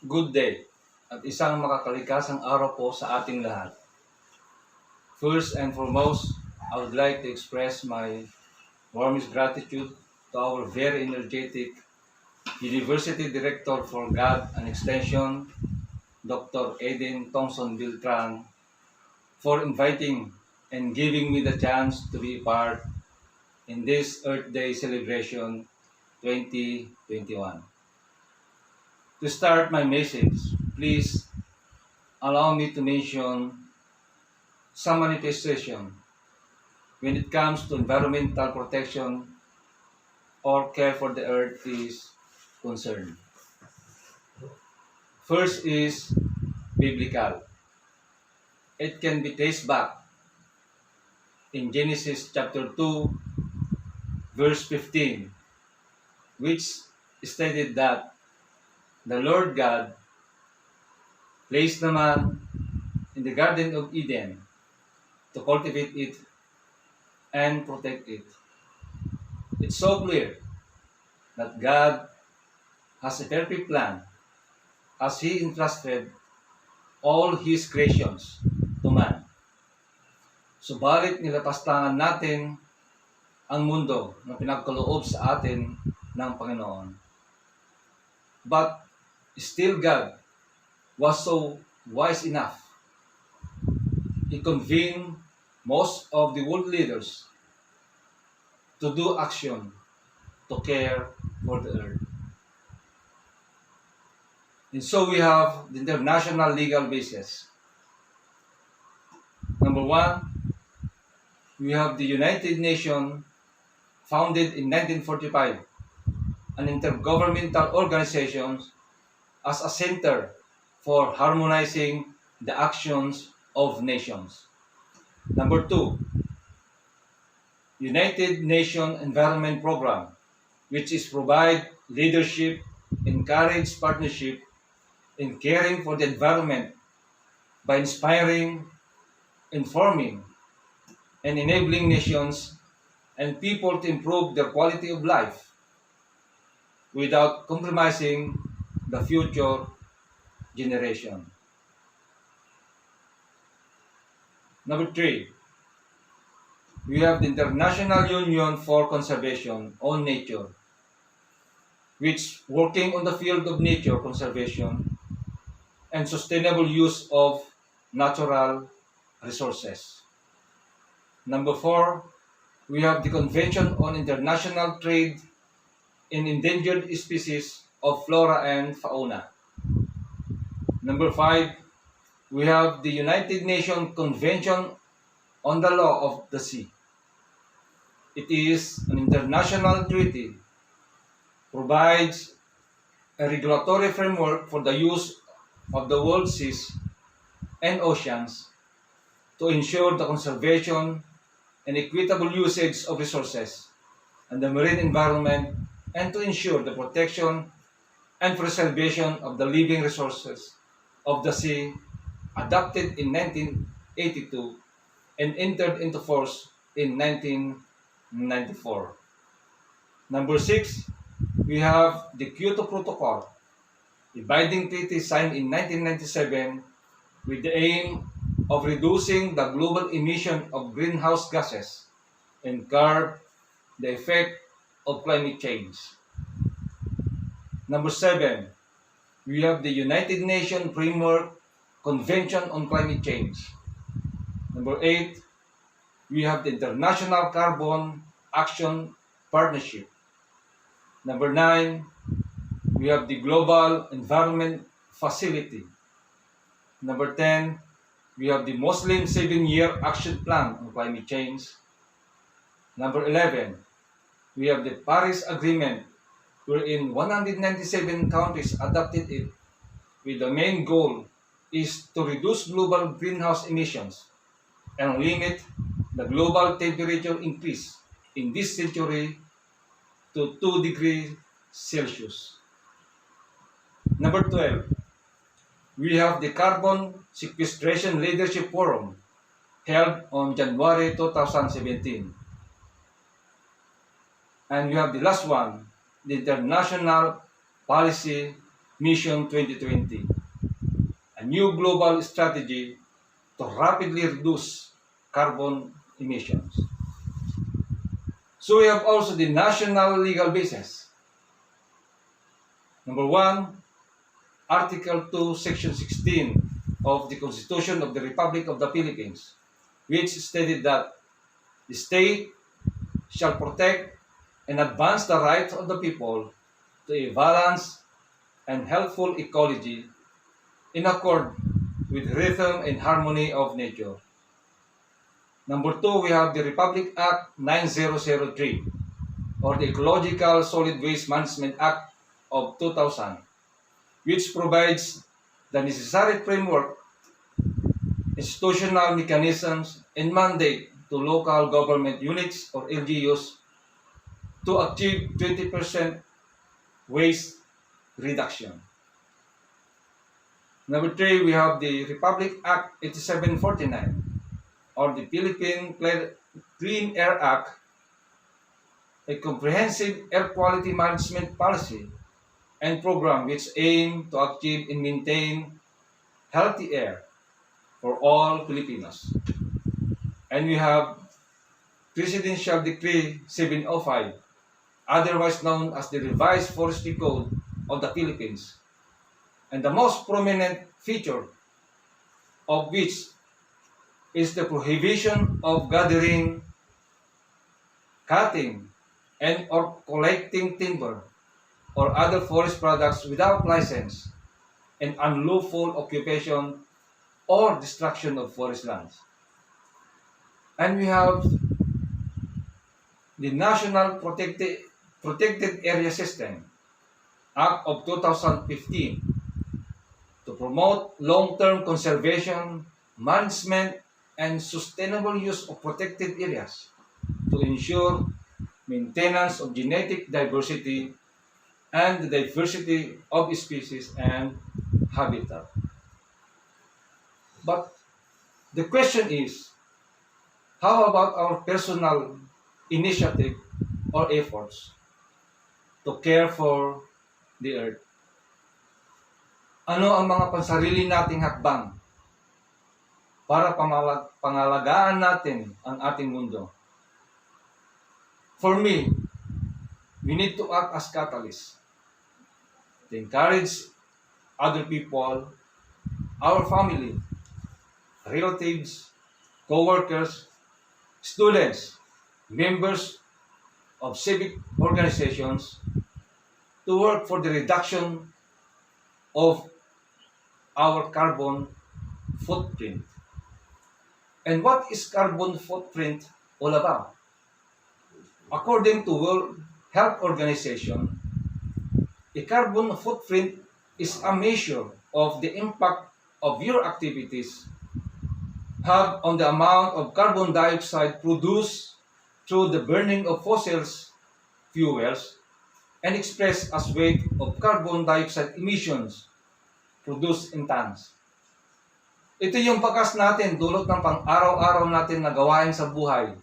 Good day at isang makakalikasang araw po sa ating lahat. First and foremost, I would like to express my warmest gratitude to our very energetic University Director for God and Extension, Dr. Aiden Thompson Beltran, for inviting and giving me the chance to be part in this Earth Day celebration 2021. To start my message, please allow me to mention some manifestation when it comes to environmental protection or care for the earth is concerned. First is biblical. It can be traced back in Genesis chapter 2, verse 15, which stated that the Lord God placed the man in the Garden of Eden to cultivate it and protect it. It's so clear that God has a perfect plan as He entrusted all His creations to man. Subalit nilapastangan natin ang mundo na pinagkaloob sa atin ng Panginoon. But still God was so wise enough. He convened most of the world leaders to do action to care for the earth. And so we have the international legal basis. Number one, we have the United Nations, founded in 1945, an intergovernmental organization as a center for harmonizing the actions of nations. Number two, United Nations Environment Program, which is provide leadership, encourage partnership in caring for the environment by inspiring, informing, and enabling nations and people to improve their quality of life without compromising the future generation. Number three, we have the International Union for Conservation on Nature, which working on the field of nature conservation and sustainable use of natural resources. Number four, we have the Convention on International Trade in Endangered Species of Flora and Fauna. Number five, we have the United Nations Convention on the Law of the Sea. It is an international treaty, provides a regulatory framework for the use of the world's seas and oceans to ensure the conservation and equitable usage of resources and the marine environment, and to ensure the protection and preservation of the living resources of the sea, adopted in 1982 and entered into force in 1994. Number six, we have the Kyoto Protocol, a binding treaty signed in 1997 with the aim of reducing the global emission of greenhouse gases and curb the effect of climate change. Number seven, we have the United Nations Framework Convention on Climate Change. Number eight, we have the International Carbon Action Partnership. Number nine, we have the Global Environment Facility. Number 10, we have the Muslim 7-Year Action Plan on Climate Change. Number 11, we have the Paris Agreement, wherein 197 countries adopted it, with the main goal is to reduce global greenhouse emissions and limit the global temperature increase in this century to 2 degrees Celsius. Number 12, we have the Carbon Sequestration Leadership Forum held on January 2017. And we have the last one, the International Policy Mission 2020, a new global strategy to rapidly reduce carbon emissions. So we have also the national legal basis. Number 1, Article 2, Section 16 of the Constitution of the Republic of the Philippines, which stated that the state shall protect and advance the rights of the people to a balanced and healthful ecology in accord with rhythm and harmony of nature. Number 2, we have the Republic Act 9003 or the Ecological Solid Waste Management Act of 2000, which provides the necessary framework, institutional mechanisms, and mandate to local government units or LGUs to achieve 20% waste reduction. Number 3, we have the Republic Act 8749 or the Philippine Clean Air Act, a comprehensive air quality management policy and program which aim to achieve and maintain healthy air for all Filipinos. And we have Presidential Decree 705, otherwise known as the Revised Forestry Code of the Philippines. And the most prominent feature of which is the prohibition of gathering, cutting, and or collecting timber or other forest products without license and unlawful occupation or destruction of forest lands. And we have the National Protected Area System Act of 2015 to promote long-term conservation, management, and sustainable use of protected areas to ensure maintenance of genetic diversity and the diversity of species and habitat. But the question is, how about our personal initiative or efforts to care for the earth? Ano ang mga pansarili nating hakbang para pangalagaan natin ang ating mundo? For me, we need to act as catalysts to encourage other people, our family, relatives, co-workers, students, members of civic organizations to work for the reduction of our carbon footprint. And what is carbon footprint all about? According to World Health Organization, a carbon footprint is a measure of the impact of your activities have on the amount of carbon dioxide produced through the burning of fossil fuels and expressed as weight of carbon dioxide emissions produced in tons. Ito yung bakas natin, dulot ng pang-araw-araw natin na gawain sa buhay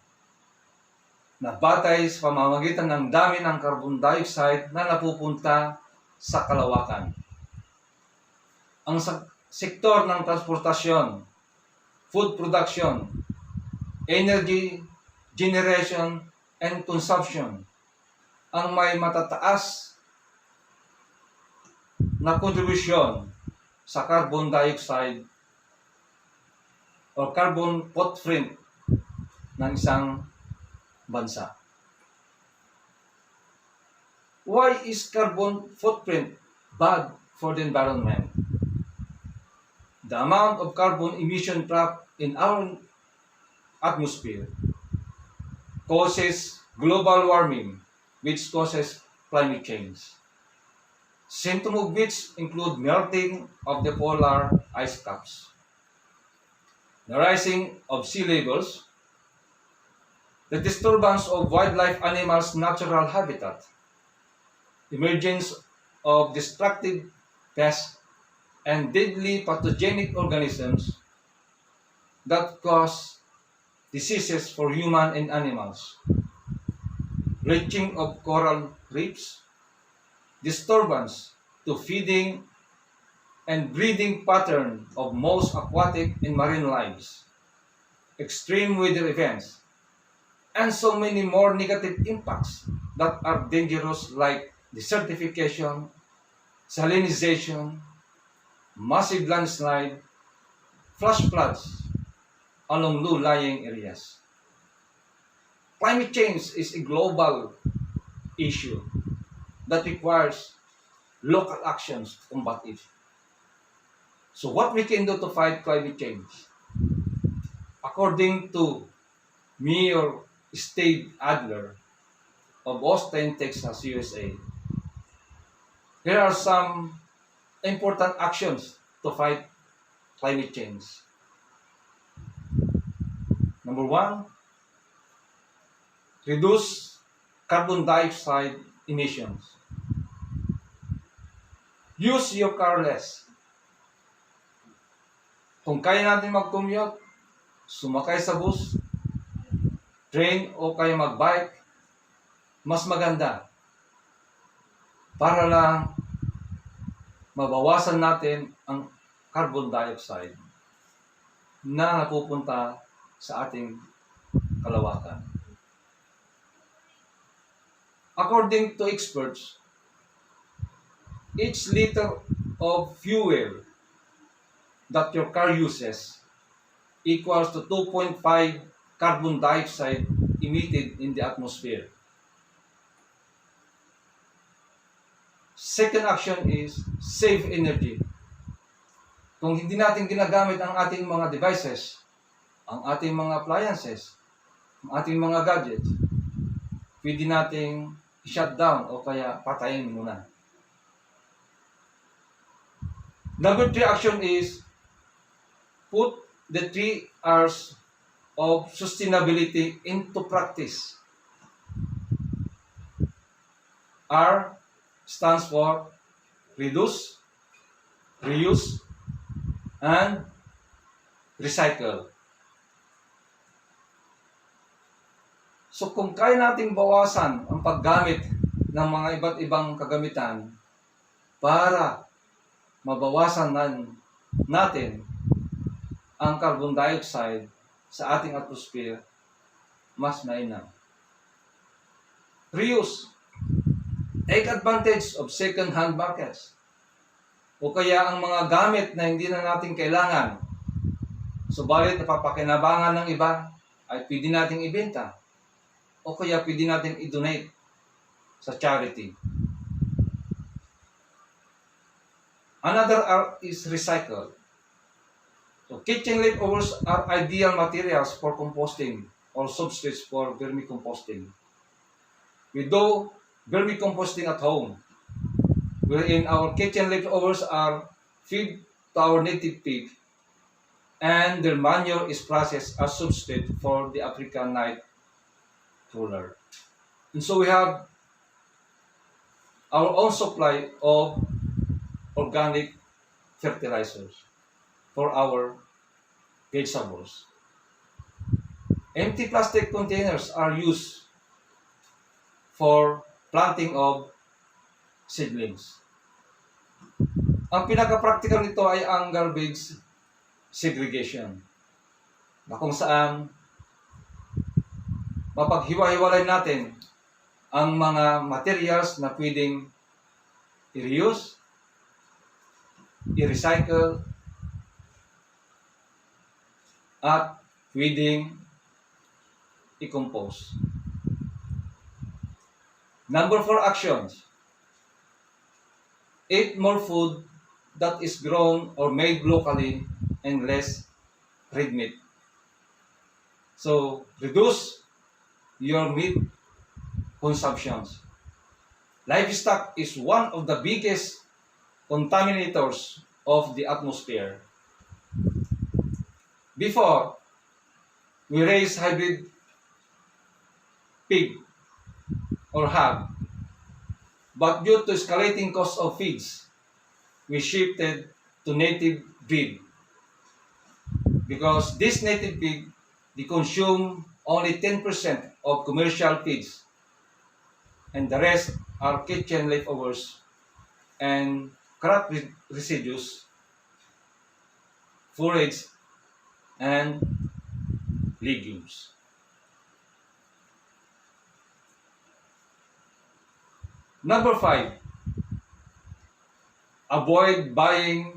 na batay sa pamamagitan ng dami ng carbon dioxide na napupunta sa kalawakan. Ang sektor ng transportasyon, food production, energy generation, and consumption ang may matataas na kontribusyon sa carbon dioxide o carbon footprint ng isang bansa. Why is carbon footprint bad for the environment? The amount of carbon emission trapped in our atmosphere causes global warming, which causes climate change. Symptoms of which include melting of the polar ice caps, the rising of sea levels, the disturbance of wildlife animals' natural habitat, emergence of destructive pests and deadly pathogenic organisms that cause diseases for human and animals, bleaching of coral reefs, disturbance to feeding and breeding pattern of most aquatic and marine lives, extreme weather events, and so many more negative impacts that are dangerous like desertification, salinization, massive landslide, flash floods along low-lying areas. Climate change is a global issue that requires local actions to combat it. So what we can do to fight climate change? According to Mayor Steve Adler of Austin, Texas, USA, here are some important actions to fight climate change. Number one, reduce carbon dioxide emissions. Use your car less. Kung kaya natin mag-commute, sumakay sa bus, train o kaya mag-bike, mas maganda. Para lang mabawasan natin ang carbon dioxide na napupunta sa ating kalawakan. According to experts, each liter of fuel that your car uses equals to 2.5 carbon dioxide emitted in the atmosphere. Second action is save energy. Kung hindi natin ginagamit ang ating mga devices, ang ating mga appliances, ang ating mga gadgets, pwede nating shut down o kaya patayin muna. Number 3 action is put the 3 R's of sustainability into practice. R stands for reduce, reuse, and recycle. So kung kaya nating bawasan ang paggamit ng mga iba't ibang kagamitan para mabawasan natin ang carbon dioxide sa ating atmosphere, mas mainam. Reuse. Take advantage of second-hand markets. O kaya ang mga gamit na hindi na natin kailangan, subalit napapakinabangan ng iba, ay pwede nating ibenta. O kaya pwede natin i-donate sa charity. Another R is recycle. So kitchen leftovers are ideal materials for composting or substrates for vermicomposting. We do vermicomposting at home, wherein our kitchen leftovers are fed to our native pig and their manure is processed as substrate for the African night crawler. And so we have our own supply of organic fertilizers for our vegetables. Empty plastic containers are used for planting of seedlings. Ang pinaka-practical nito ay ang garbage segregation, na kung saan mapaghiwa-hiwalay natin ang mga materials na pwedeng i-reuse, i-recycle, at pwedeng i-compose. Number 4 actions. Eat more food that is grown or made locally and less red meat. So, reduce your meat consumptions. Livestock is one of the biggest contaminators of the atmosphere. Before, we raised hybrid pig or hog, but due to escalating cost of feeds, we shifted to native breed. Because this native pig, they consume only 10% of commercial feeds, and the rest are kitchen leftovers and crop residues forage, and legumes. Number 5, avoid buying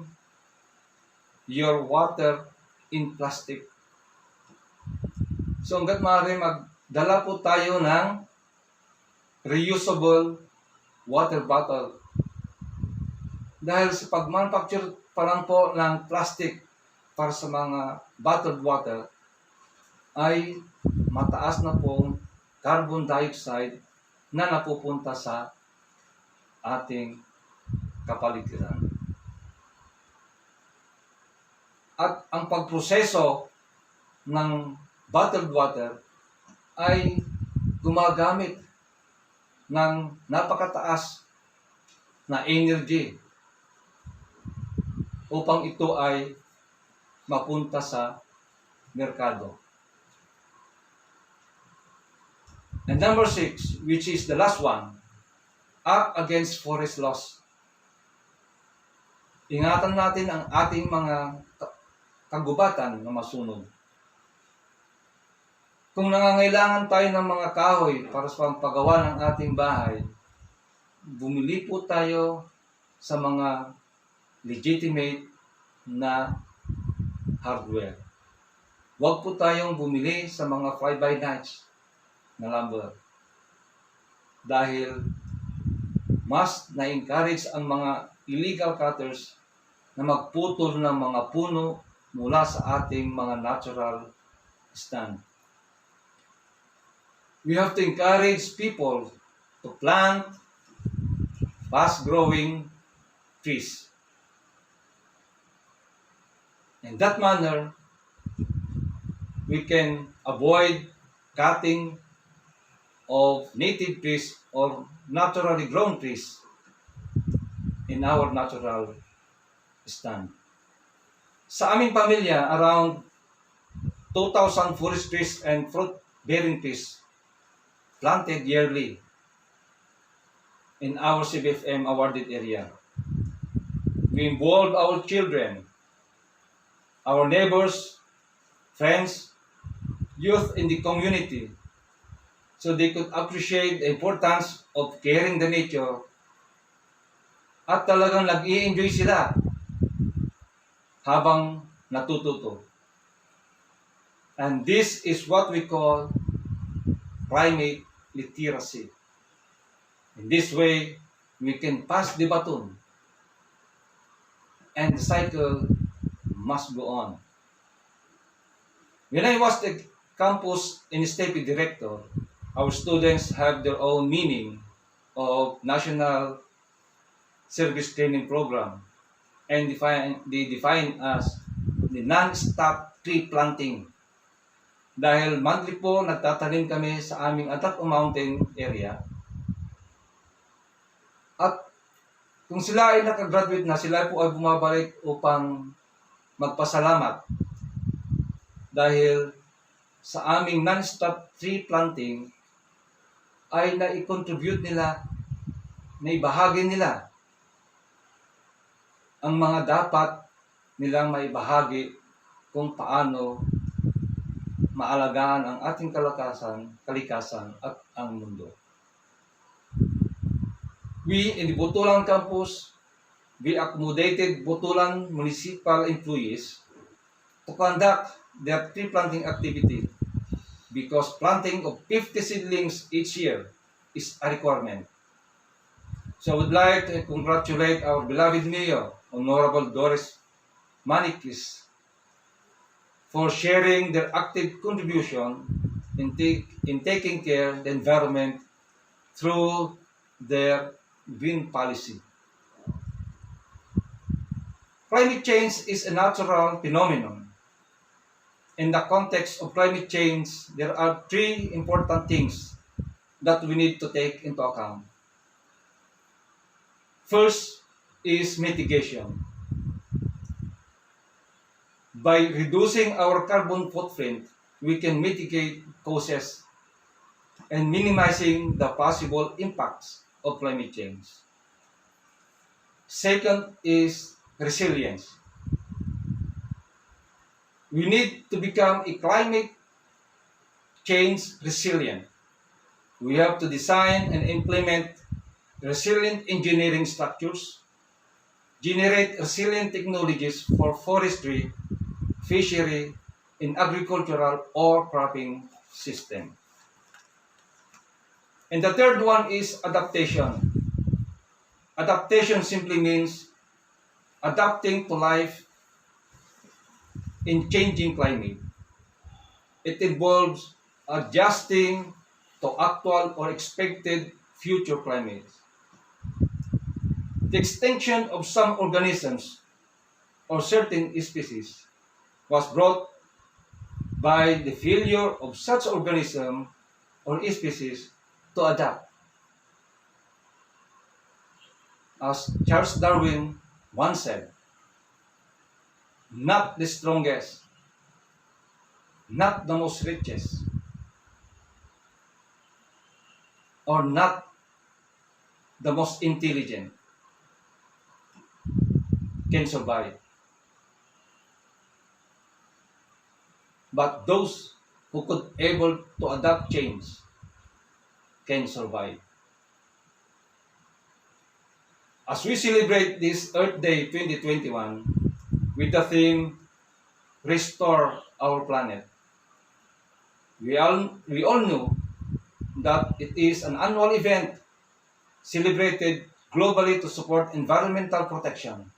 your water in plastic. So hanggat maaari magdala po tayo ng reusable water bottle. Dahil sa pag-manufacture pa lang po ng plastic para sa mga bottled water, ay mataas na pong carbon dioxide na napupunta sa ating kapaligiran. At ang pagproseso ng bottled water ay gumagamit ng napakataas na energy upang ito ay mapunta sa merkado. And number 6, which is the last one, act against forest loss. Ingatan natin ang ating mga kagubatan na masunog. Kung nangangailangan tayo ng mga kahoy para sa paggawa ng ating bahay, bumili po tayo sa mga legitimate na hardware. Huwag po tayong bumili sa mga fly-by-nights na lumber. Dahil mas na-encourage ang mga illegal cutters na magputol ng mga puno mula sa ating mga natural stand. We have to encourage people to plant fast-growing trees. In that manner, we can avoid cutting of native trees or naturally grown trees in our natural stand. Sa aming pamilya, around 2,000 forest trees and fruit-bearing trees planted yearly in our CBFM awarded area. We involve our children, our neighbors, friends, youth in the community so they could appreciate the importance of caring the nature at talagang nag-i-enjoy sila habang natututo. And this is what we call climate literacy. In this way, we can pass the baton and the cycle must go on. When I was the campus NSTP director, our students have their own meaning of National Service Training Program and they define as the non-stop tree planting. Dahil monthly po nagtatanim kami sa aming Ataco Mountain area. At kung sila ay nakagraduate na, sila po ay bumabalik upang magpasalamat. Dahil sa aming non-stop tree planting ay na-contribute nila, naibahagi nila ang mga dapat nilang maibahagi kung paano maalagaan ang ating kalikasan at ang mundo. We in the Butulan campus, we accommodated Butulan municipal employees to conduct their tree planting activity because planting of 50 seedlings each year is a requirement. So I would like to congratulate our beloved Mayor, Honorable Doris Manikis, for sharing their active contribution in taking care of the environment through their green policy. Climate change is a natural phenomenon. In the context of climate change, there are 3 important things that we need to take into account. First is mitigation. By reducing our carbon footprint, we can mitigate causes and minimizing the possible impacts of climate change. Second is resilience. We need to become a climate change resilient. We have to design and implement resilient engineering structures, generate resilient technologies for forestry, fishery, and agricultural or cropping system. And the third one is adaptation. Adaptation simply means adapting to life in changing climate. It involves adjusting to actual or expected future climates. The extinction of some organisms or certain species was brought by the failure of such organism or species to adapt. As Charles Darwin once said, not the strongest, not the most richest, or not the most intelligent can survive. But those who could able to adapt change can survive. As we celebrate this Earth Day 2021 with the theme Restore Our Planet, we all know that it is an annual event celebrated globally to support environmental protection.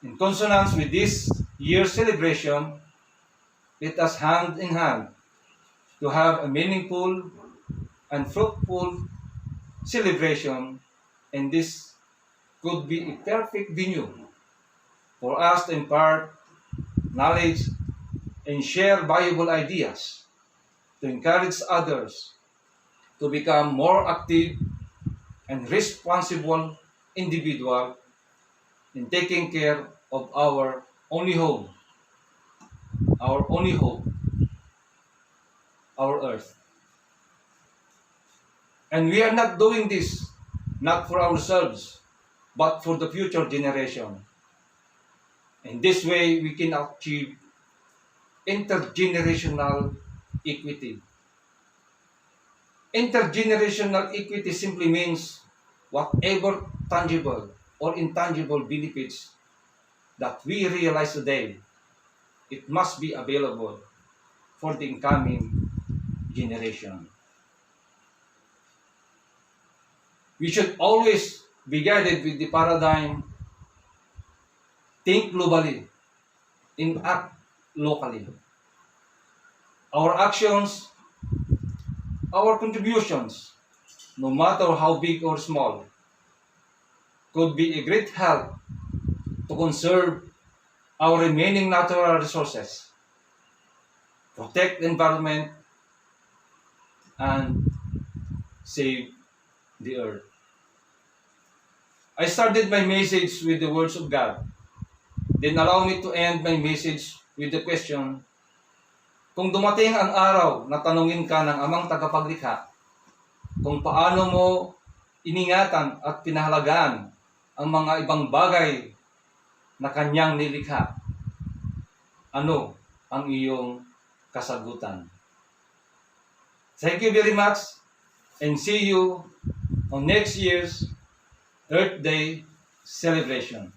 In consonance with this year's celebration, let us hand in hand to have a meaningful and fruitful celebration, and this could be a perfect venue for us to impart knowledge and share valuable ideas to encourage others to become more active and responsible individual in taking care of our only home, our only hope, our earth. And we are not doing this not for ourselves, but for the future generation. In this way, we can achieve intergenerational equity. Intergenerational equity simply means whatever tangible or intangible benefits that we realize today, it must be available for the incoming generation. We should always be guided with the paradigm, think globally, and act locally. Our actions, our contributions, no matter how big or small, could be a great help to conserve our remaining natural resources, protect the environment, and save the earth. I started my message with the words of God. Then allow me to end my message with the question, kung dumating ang araw na tanungin ka ng amang tagapaglikha kung paano mo iningatan at pinahalagaan ang mga ibang bagay na kanyang nilikha, ano ang iyong kasagutan? Thank you very much and see you on next year's Earth Day celebration.